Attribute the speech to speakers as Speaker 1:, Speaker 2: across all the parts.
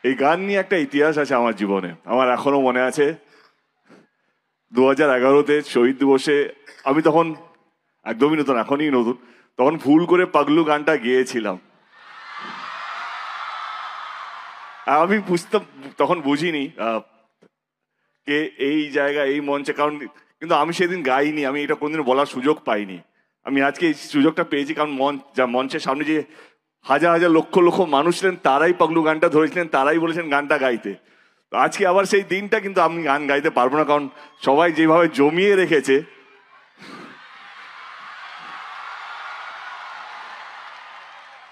Speaker 1: এই গান নিয়ে একটা ইতিহাস আছে আমার জীবনে, আমার এখনো মনে আছে। 2011-তে শহীদ দিবসে আমি তখন একদমই নতুন, এখনই নতুন, তখন ভুল করে পাগলু গানটা গেয়েছিলাম। আমি তখন বুঝিনি কে এই জায়গা এই মঞ্চে, কারণ কিন্তু আমি সেদিন গাইনি, আমি এটা কোনদিন বলার সুযোগ পাইনি। আমি আজকে এই সুযোগটা পেয়েছি কারণ মঞ্চের সামনে যে হাজার হাজার লক্ষ লক্ষ মানুষ ছিলেন, তারাই পাগলু গানটা ধরেছিলেন, তারাই বলেছেন গানটা গাইতে। তো আজকে আবার সেই দিনটা, কিন্তু আমি গান গাইতে পারবো না, কারণ সবাই যেভাবে জমিয়ে রেখেছে।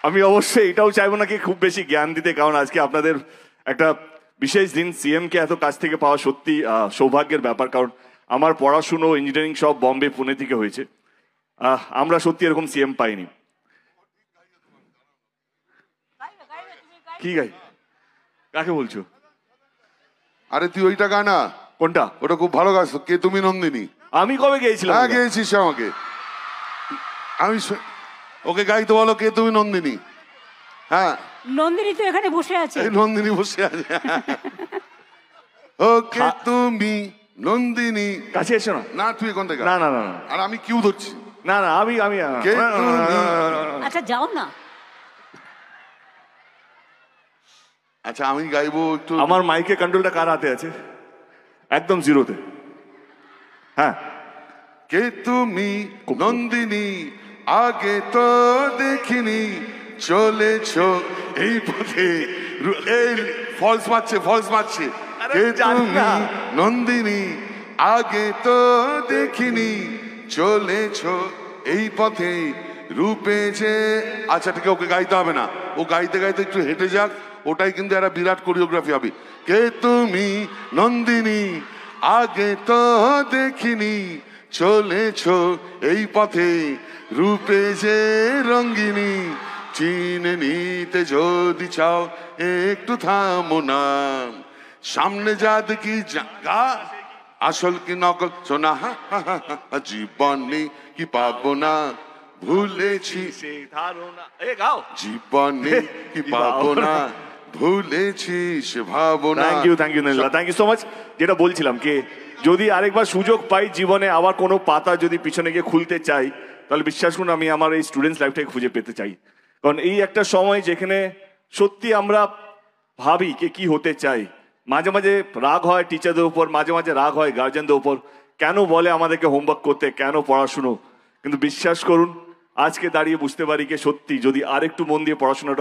Speaker 1: আমি অবশ্যই এটাও চাইবো না কি খুব বেশি জ্ঞান দিতে, কারণ আজকে আপনাদের একটা বিশেষ দিন। সিএম কে এত কাছ থেকে পাওয়া সত্যি সৌভাগ্যের ব্যাপার, কারণ আমার পড়াশুনো ইঞ্জিনিয়ারিং সব বম্বে পুনে থেকে হয়েছে। আমরা সত্যি এরকম সিএম পাইনি। কি গাই? কাকে বলছো?
Speaker 2: আরে তুই ওইটা গানা।
Speaker 1: কোনটা?
Speaker 2: ওটা খুব ভালো গাছ। কে তুমি নন্দিনী?
Speaker 1: আমি কবে গেয়েছিলাম?
Speaker 2: হ্যাঁ গেয়েছিস আমাকে। আমি ওকে গাইতে বলো, কে তুমি নন্দিনী? হ্যাঁ
Speaker 3: নন্দিনী তো এখানে বসে আছে।
Speaker 2: নন্দিনী বসে আছে। ওকে তুমি নন্দিনী।
Speaker 1: কাছে এসো না।
Speaker 2: না তুই এখান থেকে।
Speaker 1: না না না।
Speaker 2: আর আমি কিউ ধরছি।
Speaker 1: না না আমি আমি
Speaker 3: আচ্ছা যাও না।
Speaker 2: আচ্ছা আমি গাইবো একটু।
Speaker 1: আমার মাইকে কন্ট্রোলটা কার হাতে আছে? একদম জিরোতে। হ্যাঁ।
Speaker 2: কে তুমি নন্দিনী, আগে তো দেখিনি, চলেছ এই পথে। এই ফলস মারছে, ফলস মারছে। কে তুমি নন্দিনী, আগে তো দেখিনি, চলেছ এই পথে, রূপে যে। আচ্ছা ঠিক আছে, ওকে গাইতে হবে না, ও গাইতে গাইতে একটু হেঁটে যাক, ওটাই কিন্তু একটা বিরাট কোরিওগ্রাফি হবে। কে তুমি নন্দিনী, আগে তো দেখিনি, চলেছ এই পথে, রূপে যে রঙ্গিনী, চিনে নিতে যদি চাও একটু থামো না, সামনে যা দেখি জাগা, আসল কি নকল শোনা, জীবনে কি পাবো না, ভুলেছি
Speaker 1: সেই ধারণা। গাও।
Speaker 2: জীবনে কি পাবো না, ভুলেছি সে ভাবনা।
Speaker 1: Thank you Nila, thank you so much. যেটা বলছিলাম কি, যদি আরেকবার সুযোগ পাই জীবনে, আবার কোনো পাতা যদি পিছনে গিয়ে খুলতে চাই, তাহলে বিশ্বাস করুন আমি আমার এই স্টুডেন্টস লাইফটাকে খুঁজে পেতে চাই। কারণ এই একটা সময় যেখানে সত্যি আমরা ভাবি কে কি হতে চাই। মাঝে মাঝে রাগ হয় টিচারদের উপর, মাঝে মাঝে রাগ হয় গার্জেনদের উপর, কেন বলে আমাদেরকে হোমওয়ার্ক করতে, কেন পড়াশুনো। কিন্তু বিশ্বাস করুন আজকে দাঁড়িয়ে বুঝতে পারি কি সত্যি যদি আরেকটু মন দিয়ে পড়াশোনাটা